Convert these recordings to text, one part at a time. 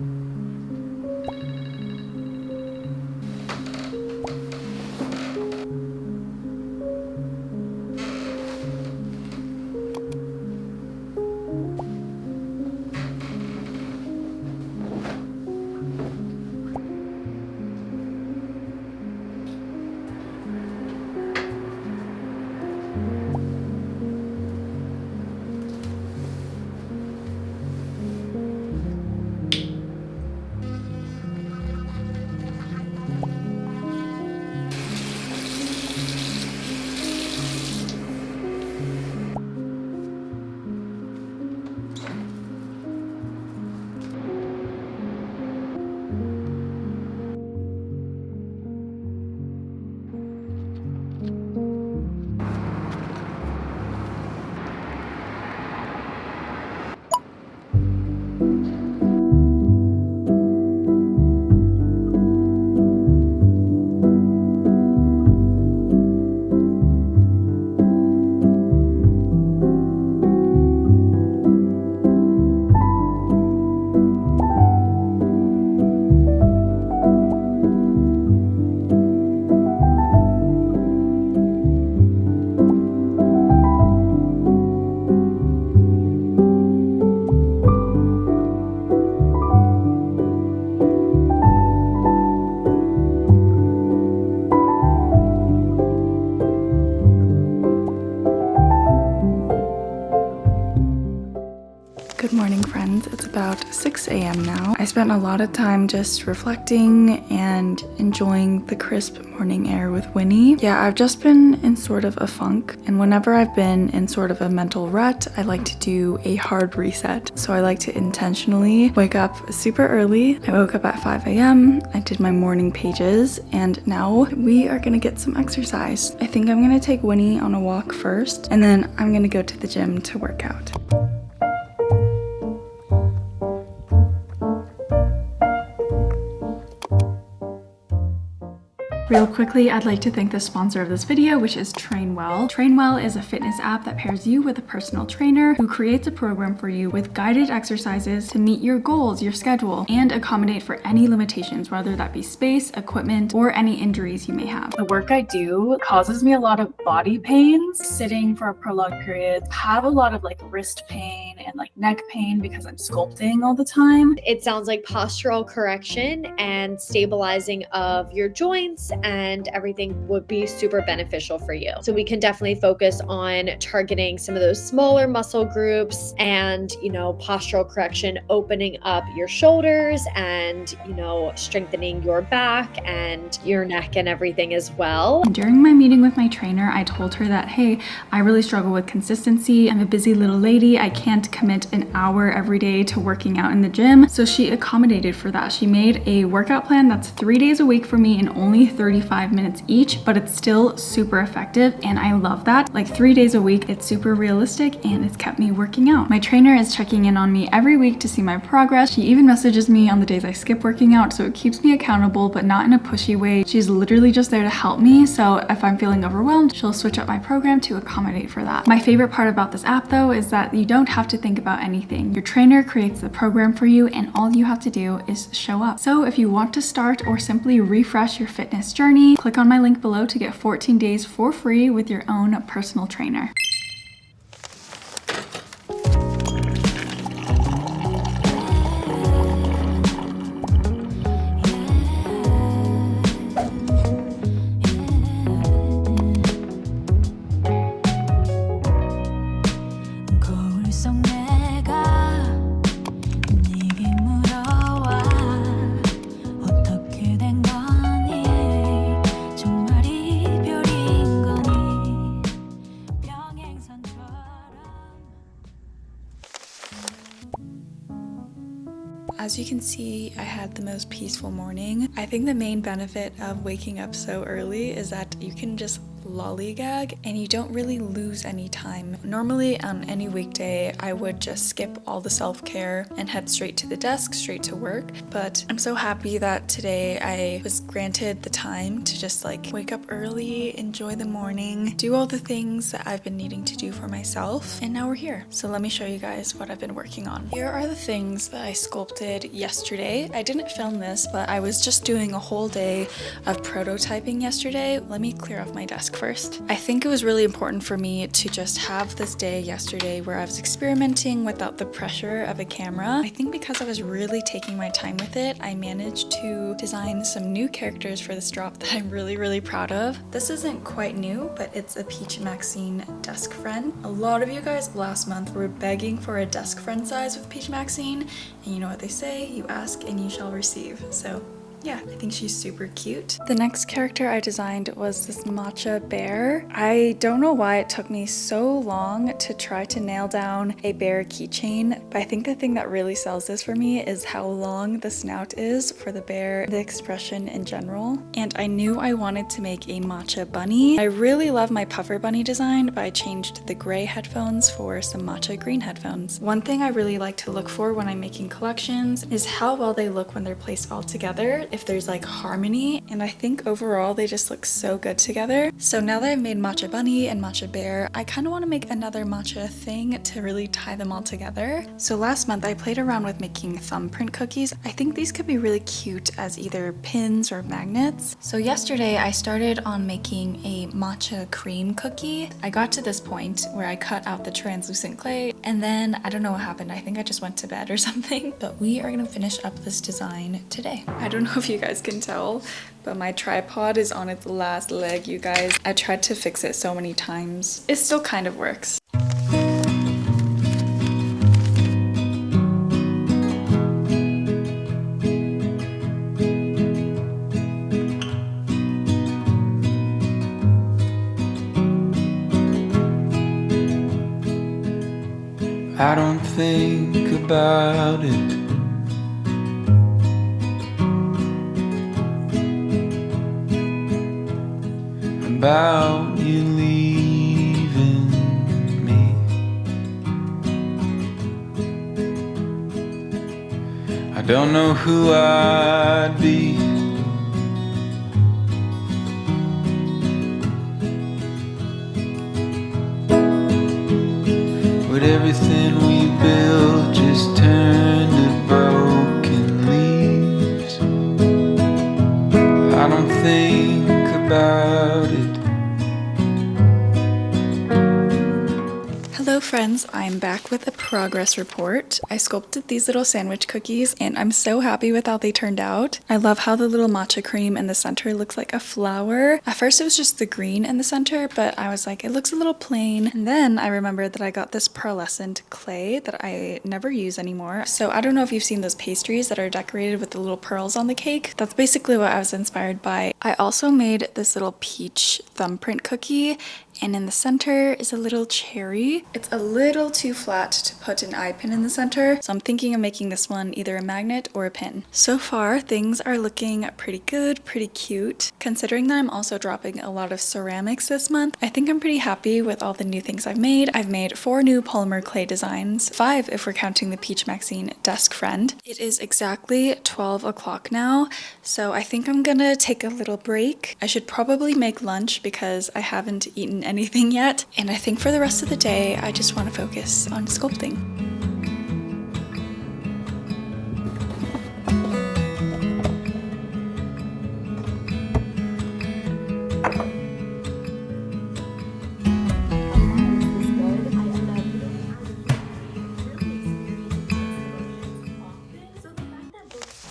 Good morning, friends. It's about 6 a.m. now. I spent a lot of time just reflecting and enjoying the crisp morning air with Winnie. Yeah, I've just been in sort of a funk, and whenever I've been in sort of a mental rut, I like to do a hard reset. So I like to intentionally wake up super early. I woke up at 5 a.m. I did my morning pages, and now we are gonna get some exercise. I think I'm gonna take Winnie on a walk first, and then I'm gonna go to the gym to work out. Real quickly, I'd like to thank the sponsor of this video, which is Trainwell. Trainwell is a fitness app that pairs you with a personal trainer who creates a program for you with guided exercises to meet your goals, your schedule, and accommodate for any limitations, whether that be space, equipment, or any injuries you may have. The work I do causes me a lot of body pains, sitting for a prolonged period, have a lot of like wrist pain and like neck pain because I'm sculpting all the time. It sounds like postural correction and stabilizing of your joints and everything would be super beneficial for you. So we can definitely focus on targeting some of those smaller muscle groups and, postural correction, opening up your shoulders and, strengthening your back and your neck and everything as well. During my meeting with my trainer, I told her that, hey, I really struggle with consistency. I'm a busy little lady. I can't commit an hour every day to working out in the gym. So she accommodated for that. She made a workout plan that's 3 days a week for me and only 35 minutes each, but it's still super effective, and I love that. Like 3 days a week, it's super realistic, and it's kept me working out. My trainer is checking in on me every week to see my progress. She even messages me on the days I skip working out, so it keeps me accountable, but not in a pushy way. She's literally just there to help me, so if I'm feeling overwhelmed, she'll switch up my program to accommodate for that. My favorite part about this app, though, is that you don't have to think about anything. Your trainer creates the program for you, and all you have to do is show up. So if you want to start or simply refresh your fitness journey, click on my link below to get 14 days for free with your own personal trainer. As you can see, I had the most peaceful morning. I think the main benefit of waking up so early is that you can just lollygag and you don't really lose any time. Normally on any weekday, I would just skip all the self-care and head straight to the desk, straight to work. But I'm so happy that today I was granted the time to just like wake up early, enjoy the morning, do all the things that I've been needing to do for myself. And now we're here. So let me show you guys what I've been working on. Here are the things that I sculpted yesterday. I didn't film this, but I was just doing a whole day of prototyping yesterday. Let me clear off my desk first. I think it was really important for me to just have this day yesterday where I was experimenting without the pressure of a camera. I think because I was really taking my time with it, I managed to design some new characters for this drop that I'm really proud of. This isn't quite new, but it's a Peach Maxine desk friend. A lot of you guys last month were begging for a desk friend size with Peach Maxine, and you know what they say, you ask and you shall receive. So yeah, I think she's super cute. The next character I designed was this matcha bear. I don't know why it took me so long to try to nail down a bear keychain, but I think the thing that really sells this for me is how long the snout is for the bear, the expression in general. And I knew I wanted to make a matcha bunny. I really love my puffer bunny design, but I changed the gray headphones for some matcha green headphones. One thing I really like to look for when I'm making collections is how well they look when they're placed all together, if there's like harmony, and I think overall they just look so good together. So now that I've made matcha bunny and matcha bear, I kind of want to make another matcha thing to really tie them all together. So last month I played around with making thumbprint cookies. I think these could be really cute as either pins or magnets. So yesterday I started on making a matcha cream cookie. I got to this point where I cut out the translucent clay, and then I don't know what happened. I think I just went to bed or something, but we are gonna finish up this design today. I don't know if you guys can tell, but my tripod is on its last leg, you guys. I tried to fix it so many times. It still kind of works. I don't think about it. About you leaving me. I don't know who I'd be would everything we built just turn to broken leaves. I don't think about it. Hello friends, I'm back with a progress report. I sculpted these little sandwich cookies and I'm so happy with how they turned out. I love how the little matcha cream in the center looks like a flower. At first it was just the green in the center, but I was like, it looks a little plain. And then I remembered that I got this pearlescent clay that I never use anymore. So I don't know if you've seen those pastries that are decorated with the little pearls on the cake. That's basically what I was inspired by. I also made this little peach thumbprint cookie, and in the center is a little cherry. It's a little too flat to put an eye pin in the center, so I'm thinking of making this one either a magnet or a pin. So far, things are looking pretty good, pretty cute. Considering that I'm also dropping a lot of ceramics this month, I think I'm pretty happy with all the new things I've made. I've made 4 new polymer clay designs, 5 if we're counting the Peach Maxine desk friend. It is exactly 12 o'clock now, so I think I'm gonna take a little break. I should probably make lunch because I haven't eaten anything yet, and I think for the rest of the day I just want to focus on sculpting.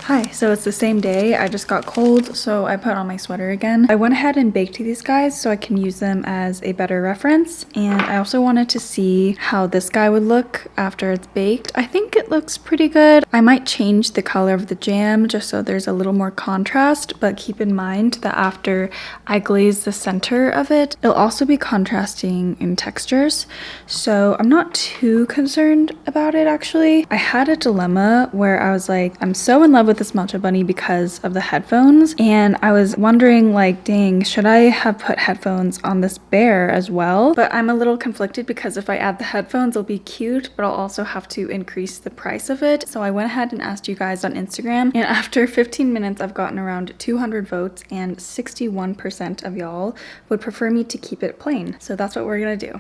Hi, so it's the same day. I just got cold, so I put on my sweater again. I went ahead and baked these guys so I can use them as a better reference. And I also wanted to see how this guy would look after it's baked. I think it looks pretty good. I might change the color of the jam just so there's a little more contrast, but keep in mind that after I glaze the center of it, it'll also be contrasting in textures. So I'm not too concerned about it actually. I had a dilemma where I was like, I'm so in love with with this matcha bunny because of the headphones, and I was wondering like, dang, should I have put headphones on this bear as well? But I'm a little conflicted because if I add the headphones, it'll be cute, but I'll also have to increase the price of it. So I went ahead and asked you guys on Instagram, and after 15 minutes, I've gotten around 200 votes, and 61% of y'all would prefer me to keep it plain. So that's what we're gonna do.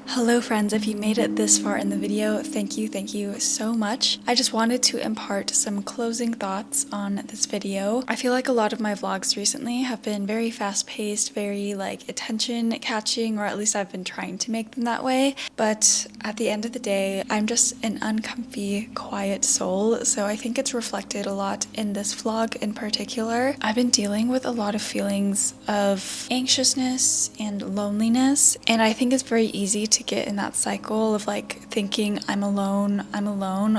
Hello friends, if you made it this far in the video, thank you so much. I just wanted to impart some closing thoughts on this video. I feel like a lot of my vlogs recently have been very fast-paced, very like attention-catching, or at least I've been trying to make them that way. But at the end of the day, I'm just an uncomfy, quiet soul, so I think it's reflected a lot in this vlog in particular. I've been dealing with a lot of feelings of anxiousness and loneliness, and I think it's very easy to get in that cycle of like thinking I'm alone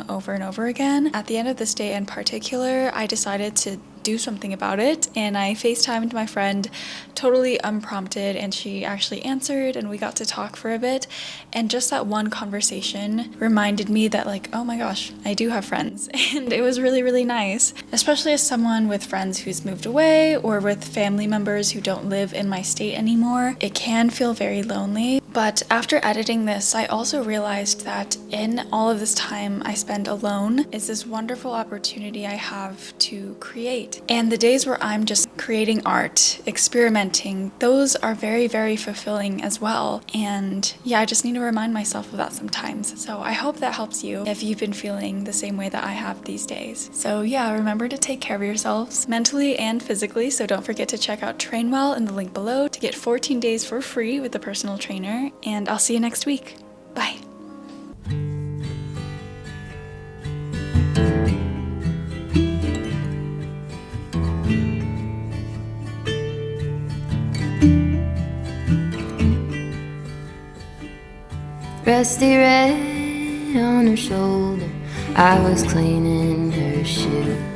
over and over again. At the end of this day in particular, I decided to do something about it, and I FaceTimed my friend totally unprompted, and she actually answered and we got to talk for a bit, and just that one conversation reminded me that like, oh my gosh, I do have friends. And it was really nice, especially as someone with friends who's moved away or with family members who don't live in my state anymore. It can feel very lonely. But after editing this, I also realized that in all of this time I spend alone is this wonderful opportunity I have to create. And the days where I'm just creating art, experimenting, those are very fulfilling as well. And yeah, I just need to remind myself of that sometimes. So I hope that helps you if you've been feeling the same way that I have these days. So yeah, remember to take care of yourselves mentally and physically. So don't forget to check out Train Well in the link below to get 14 days for free with a personal trainer. And I'll see you next week. Bye. Rusty red on her shoulder, I was cleaning her shoe.